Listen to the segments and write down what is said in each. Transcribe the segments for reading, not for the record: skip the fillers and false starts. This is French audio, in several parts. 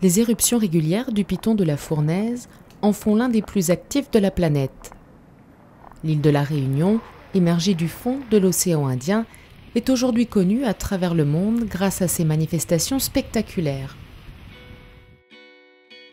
Les éruptions régulières du piton de la Fournaise en font l'un des plus actifs de la planète. L'île de la Réunion, émergée du fond de l'océan Indien, est aujourd'hui connue à travers le monde grâce à ces manifestations spectaculaires.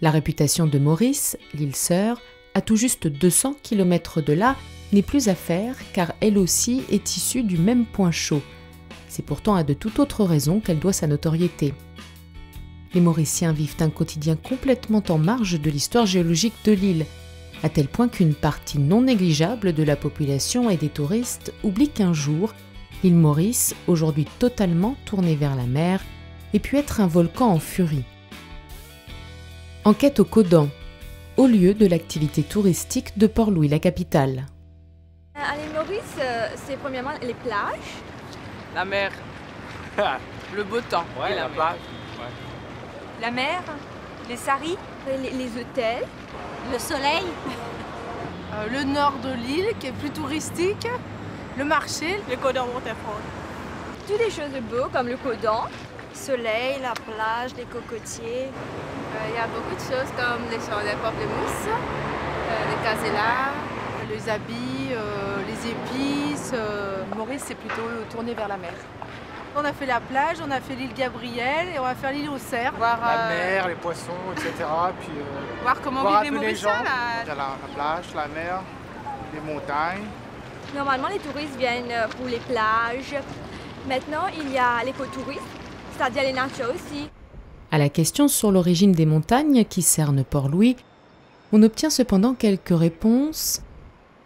La réputation de Maurice, l'île sœur, à tout juste 200 km de là, n'est plus à faire car elle aussi est issue du même point chaud. C'est pourtant à de toute autre raison qu'elle doit sa notoriété. Les Mauriciens vivent un quotidien complètement en marge de l'histoire géologique de l'île, à tel point qu'une partie non négligeable de la population et des touristes oublie qu'un jour, l'île Maurice, aujourd'hui totalement tournée vers la mer, ait pu être un volcan en furie. Enquête au Codan, au lieu de l'activité touristique de Port-Louis, la capitale. À l'île Maurice, c'est premièrement les plages. La mer, le beau temps et la plage. Ouais. La mer, les saris, Les hôtels, le soleil, Le nord de l'île qui est plus touristique, le marché, le Codan Waterfall. toutes les choses de beau comme le Codan. Soleil, la plage, les cocotiers. Il y a beaucoup de choses comme les champs de pamplemousse, les casellas. Les habits, les épices. Maurice, c'est plutôt tourné vers la mer. On a fait la plage, on a fait l'île Gabriel et on va faire l'île aux cerfs. La mer, les poissons, etc. Puis Voir comment voir vivent un les peu les gens. Mauriciens Il y a la plage, la mer, les montagnes. Normalement, les touristes viennent pour les plages. Maintenant, il y a l'écotourisme, c'est-à-dire les natures aussi. À la question sur l'origine des montagnes qui cernent Port-Louis, on obtient cependant quelques réponses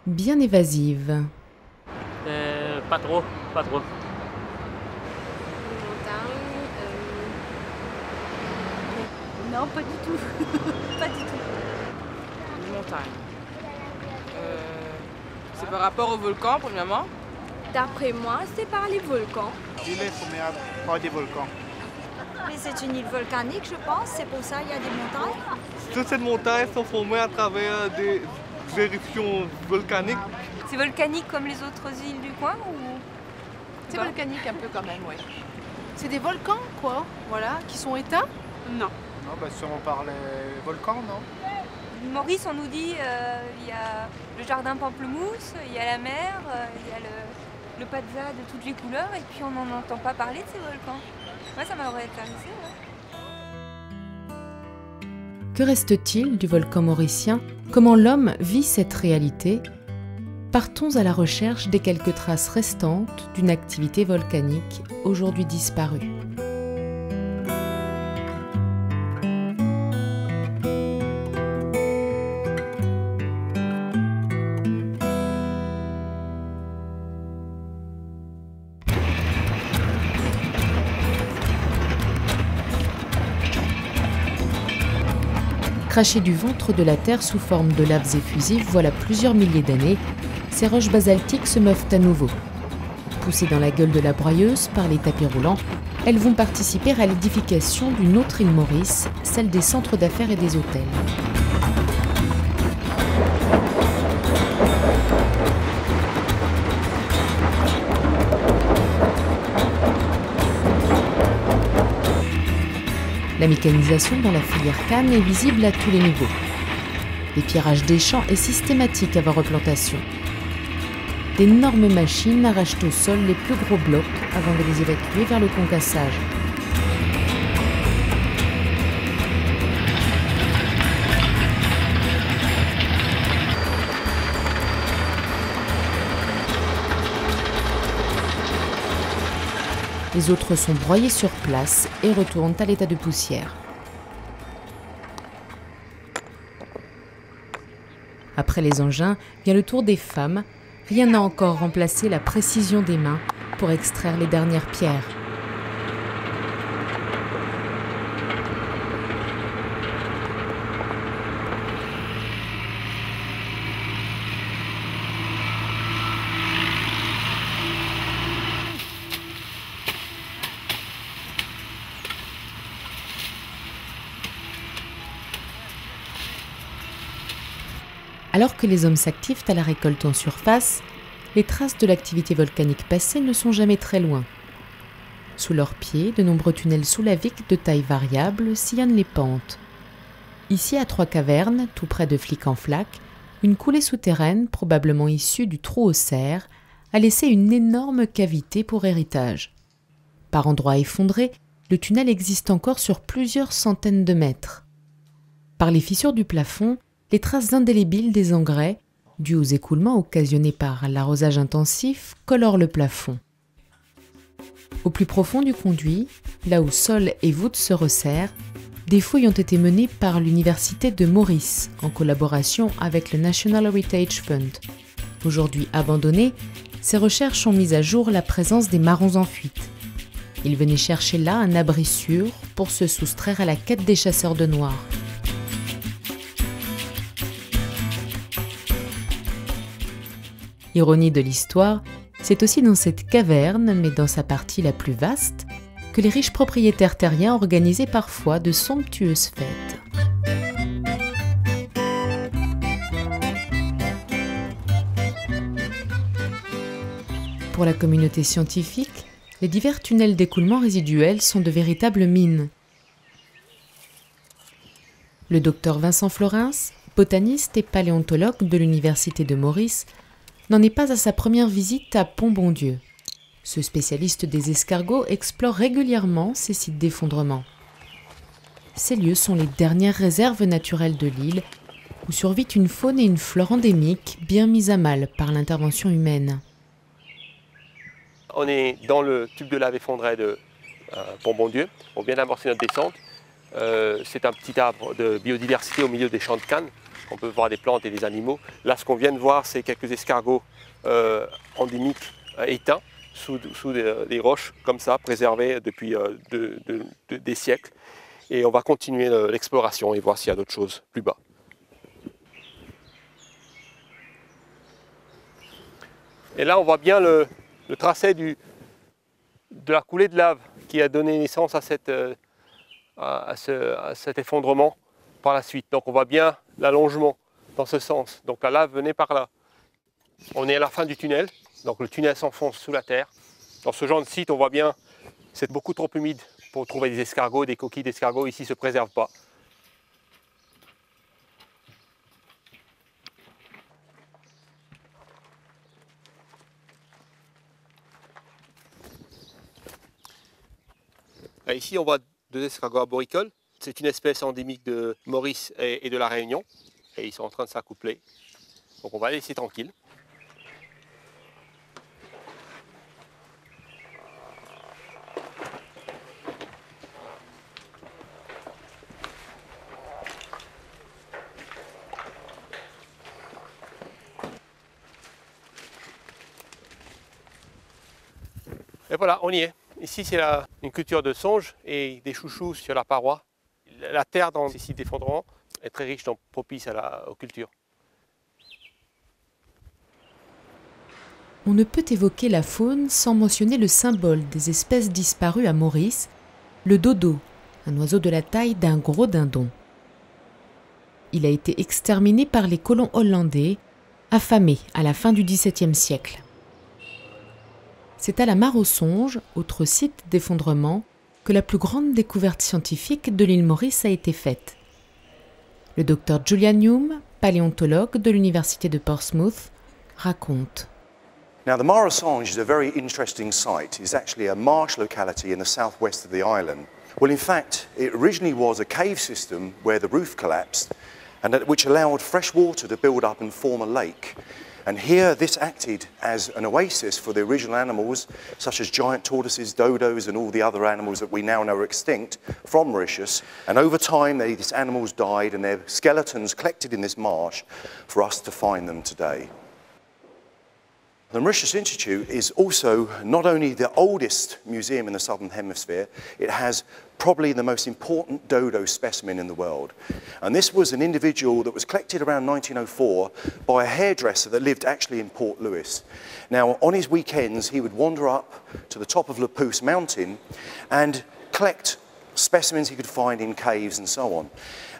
bien évasives. Pas trop, pas trop. Les montagnes. Non, pas du tout. Pas du tout. Les montagnes. C'est par rapport au volcan, premièrement. D'après moi, c'est par les volcans. L'île est formée par des volcans. mais c'est une île volcanique, je pense, c'est pour ça qu'il y a des montagnes. Toutes ces montagnes sont formées à travers des éruptions volcaniques. C'est volcanique comme les autres îles du coin ou C'est volcanique un peu quand même, oui. C'est des volcans, quoi, voilà, qui sont éteints. Non. Non, bah, sûrement par les volcans, non? Maurice, on nous dit il y a le jardin pamplemousse, il y a la mer, il y a le padza de toutes les couleurs et puis on n'en entend pas parler de ces volcans. Moi, ça m'aurait intéressé. Ouais. Que reste-t-il du volcan mauricien? Comment l'homme vit cette réalité? Partons à la recherche des quelques traces restantes d'une activité volcanique aujourd'hui disparue. Crachées du ventre de la Terre sous forme de laves effusives voilà plusieurs milliers d'années, ces roches basaltiques se meuvent à nouveau. Poussées dans la gueule de la broyeuse par les tapis roulants, elles vont participer à l'édification d'une autre île Maurice, celle des centres d'affaires et des hôtels. La mécanisation dans la filière canne est visible à tous les niveaux. L'épierrage des champs est systématique avant replantation. D'énormes machines arrachent au sol les plus gros blocs avant de les évacuer vers le concassage. Les autres sont broyés sur place et retournent à l'état de poussière. Après les engins, vient le tour des femmes. Rien n'a encore remplacé la précision des mains pour extraire les dernières pierres. Alors que les hommes s'activent à la récolte en surface, les traces de l'activité volcanique passée ne sont jamais très loin. Sous leurs pieds, de nombreux tunnels sous la vique de taille variable sillonnent les pentes. Ici, à Trois-Cavernes, tout près de Flic-en-Flac, une coulée souterraine, probablement issue du trou aux cerfs, a laissé une énorme cavité pour héritage. Par endroits effondrés, le tunnel existe encore sur plusieurs centaines de mètres. Par les fissures du plafond, les traces indélébiles des engrais, dues aux écoulements occasionnés par l'arrosage intensif, colorent le plafond. Au plus profond du conduit, là où sol et voûte se resserrent, des fouilles ont été menées par l'université de Maurice en collaboration avec le National Heritage Fund. Aujourd'hui abandonnées, ces recherches ont mis à jour la présence des marrons en fuite. Ils venaient chercher là un abri sûr pour se soustraire à la quête des chasseurs de noirs. Ironie de l'histoire, c'est aussi dans cette caverne, mais dans sa partie la plus vaste, que les riches propriétaires terriens organisaient parfois de somptueuses fêtes. Pour la communauté scientifique, les divers tunnels d'écoulement résiduels sont de véritables mines. Le docteur Vincent Florens, botaniste et paléontologue de l'université de Maurice, n'en est pas à sa première visite à Pont-Bondieu. Ce spécialiste des escargots explore régulièrement ces sites d'effondrement. Ces lieux sont les dernières réserves naturelles de l'île, où survit une faune et une flore endémiques bien mises à mal par l'intervention humaine. On est dans le tube de lave effondré de Pont-Bondieu. On vient d'amorcer notre descente. C'est un petit arbre de biodiversité au milieu des champs de canne. On peut voir des plantes et des animaux. Là, ce qu'on vient de voir, c'est quelques escargots endémiques éteints sous des roches comme ça, préservées depuis des siècles. Et on va continuer l'exploration et voir s'il y a d'autres choses plus bas. Et là, on voit bien le tracé de la coulée de lave qui a donné naissance à cet effondrement par la suite. Donc on voit bien l'allongement dans ce sens. Donc la lave venait par là. On est à la fin du tunnel, donc le tunnel s'enfonce sous la terre. Dans ce genre de site, on voit bien, c'est beaucoup trop humide pour trouver des escargots, des coquilles d'escargots. Ici, ne se préservent pas. Ici, on voit deux escargots arboricoles. C'est une espèce endémique de Maurice et de la Réunion. Et ils sont en train de s'accoupler. Donc on va les laisser tranquilles. Et voilà, on y est. Ici, c'est une culture de songe et des chouchous sur la paroi. La terre dans ces sites d'effondrement est très riche, donc propice aux cultures. On ne peut évoquer la faune sans mentionner le symbole des espèces disparues à Maurice, le dodo, un oiseau de la taille d'un gros dindon. Il a été exterminé par les colons hollandais, affamés à la fin du XVIIe siècle. C'est à la Mare aux Songes, autre site d'effondrement, que la plus grande découverte scientifique de l'île Maurice a été faite. Le docteur Julian Hume, paléontologue de l'université de Portsmouth, raconte. Now, the Mare aux Songes is a very interesting site. It's actually a marsh locality in the southwest of the island. Well, in fact, it originally was a cave system where the roof collapsed, and which allowed fresh water to build up and form a lake. And here, this acted as an oasis for the original animals, such as giant tortoises, dodos, and all the other animals that we now know are extinct from Mauritius. And over time, these animals died, and their skeletons collected in this marsh for us to find them today. The Mauritius Institute is also not only the oldest museum in the Southern Hemisphere, it has probably the most important dodo specimen in the world. And this was an individual that was collected around 1904 by a hairdresser that lived actually in Port Louis. Now, on his weekends, he would wander up to the top of La Pousse Mountain and collect specimens he could find in caves and so on.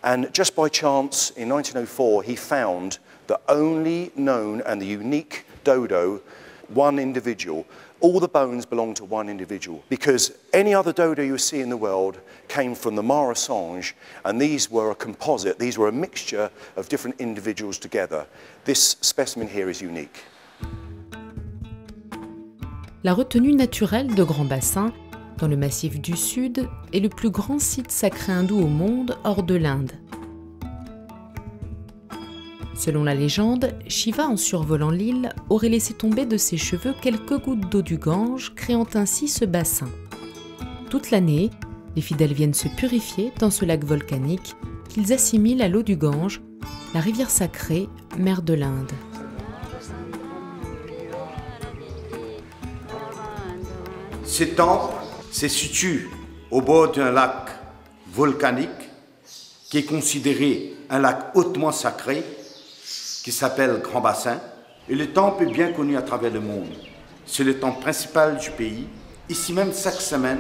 And just by chance, in 1904, he found the only known and the unique dodo one individual. All the bones belong to one individual because any other dodo you see in the world came from the Mara Sange, and these were a composite, these were a mixture of different individuals together. This specimen here is unique. La retenue naturelle de Grand Bassin, dans le Massif du Sud, est le plus grand site sacré hindou au monde hors de l'Inde. Selon la légende, Shiva, en survolant l'île, aurait laissé tomber de ses cheveux quelques gouttes d'eau du Gange, créant ainsi ce bassin. Toute l'année, les fidèles viennent se purifier dans ce lac volcanique qu'ils assimilent à l'eau du Gange, la rivière sacrée, mère de l'Inde. Ce temple se situe au bord d'un lac volcanique qui est considéré un lac hautement sacré, qui s'appelle Grand Bassin, et le temple est bien connu à travers le monde. C'est le temple principal du pays. Ici même, chaque semaine,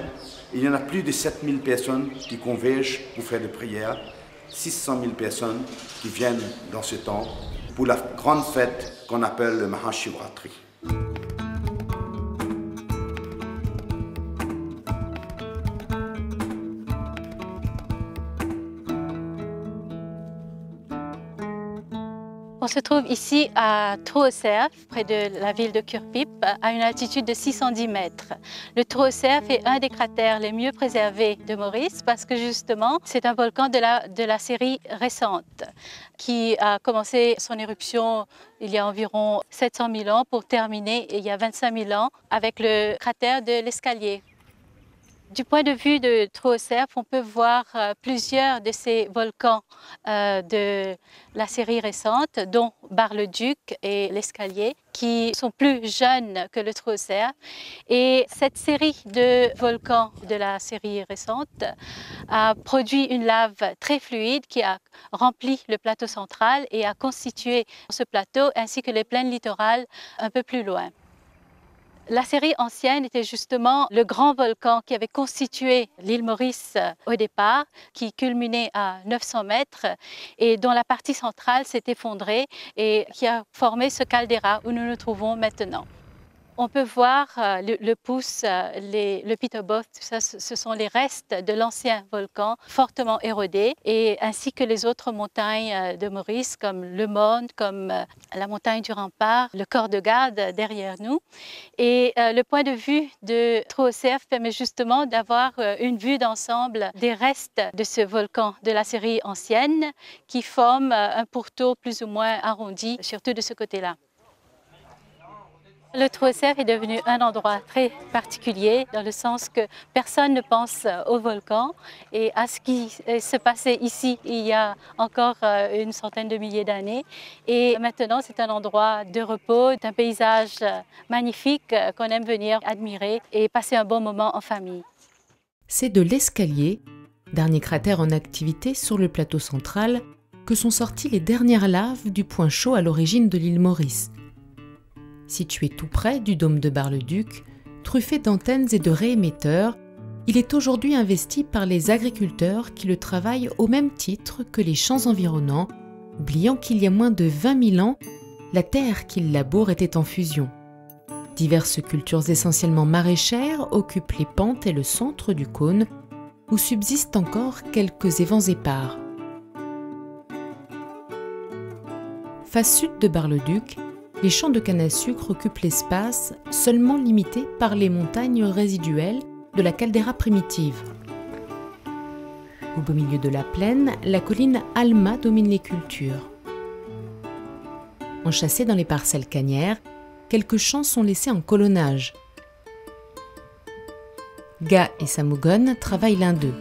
il y en a plus de 7000 personnes qui convergent pour faire des prières, 600 000 personnes qui viennent dans ce temple pour la grande fête qu'on appelle le Mahashivratri. On se trouve ici à Troosserf, près de la ville de Kurpip, à une altitude de 610 mètres. Le Troosserf est un des cratères les mieux préservés de Maurice parce que justement, c'est un volcan de la série récente qui a commencé son éruption il y a environ 700 000 ans pour terminer il y a 25 000 ans avec le cratère de l'Escalier. Du point de vue de Troosserf, on peut voir plusieurs de ces volcans de la série récente, dont Bar-le-Duc et l'Escalier, qui sont plus jeunes que le Troosserf. Et cette série de volcans de la série récente a produit une lave très fluide qui a rempli le plateau central et a constitué ce plateau ainsi que les plaines littorales un peu plus loin. La série ancienne était justement le grand volcan qui avait constitué l'île Maurice au départ, qui culminait à 900 mètres et dont la partie centrale s'est effondrée et qui a formé ce caldeira où nous nous trouvons maintenant. On peut voir le pouce, le Pitoboth, ce sont les restes de l'ancien volcan fortement érodé, et ainsi que les autres montagnes de Maurice, comme le Morne, comme la montagne du Rempart, le corps de garde derrière nous. Et le point de vue de Troosserf permet justement d'avoir une vue d'ensemble des restes de ce volcan de la série ancienne qui forme un pourtour plus ou moins arrondi, surtout de ce côté-là. Le Troosserf est devenu un endroit très particulier dans le sens que personne ne pense au volcan et à ce qui se passait ici il y a encore une centaine de milliers d'années. Et maintenant, c'est un endroit de repos, d'un paysage magnifique qu'on aime venir admirer et passer un bon moment en famille. C'est de l'Escalier, dernier cratère en activité sur le plateau central, que sont sorties les dernières laves du point chaud à l'origine de l'île Maurice. Situé tout près du dôme de Bar-le-Duc, truffé d'antennes et de réémetteurs, il est aujourd'hui investi par les agriculteurs qui le travaillent au même titre que les champs environnants, oubliant qu'il y a moins de 20 000 ans, la terre qu'ils labourent était en fusion. Diverses cultures essentiellement maraîchères occupent les pentes et le centre du cône, où subsistent encore quelques évents épars. Face sud de Bar-le-Duc, les champs de canne à sucre occupent l'espace, seulement limité par les montagnes résiduelles de la caldeira primitive. Au beau milieu de la plaine, la colline Alma domine les cultures. Enchâssés dans les parcelles cannières, quelques champs sont laissés en colonnage. Ga et Samugon travaillent l'un d'eux.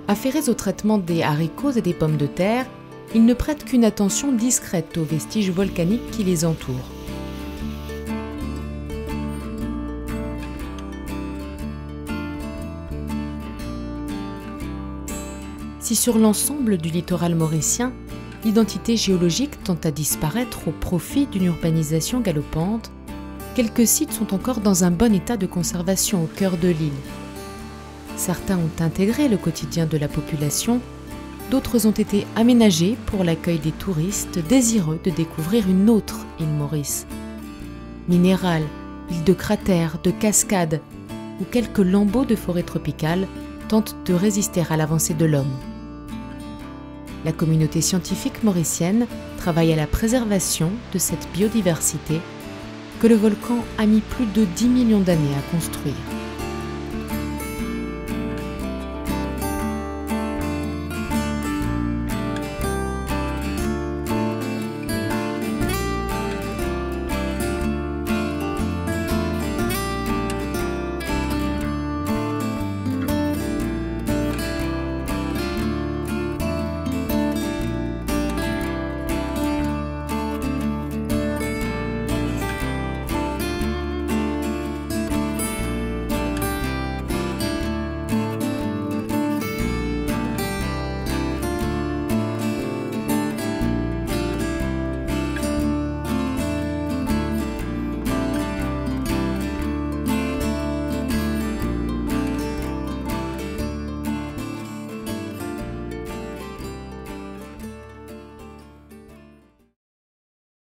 Affairés au traitement des haricots et des pommes de terre, ils ne prêtent qu'une attention discrète aux vestiges volcaniques qui les entourent. Si sur l'ensemble du littoral mauricien, l'identité géologique tend à disparaître au profit d'une urbanisation galopante, quelques sites sont encore dans un bon état de conservation au cœur de l'île. Certains ont intégré le quotidien de la population, d'autres ont été aménagés pour l'accueil des touristes désireux de découvrir une autre île Maurice. Minéral, îles de cratères, de cascades ou quelques lambeaux de forêt tropicale tentent de résister à l'avancée de l'homme. La communauté scientifique mauricienne travaille à la préservation de cette biodiversité que le volcan a mis plus de 10 millions d'années à construire.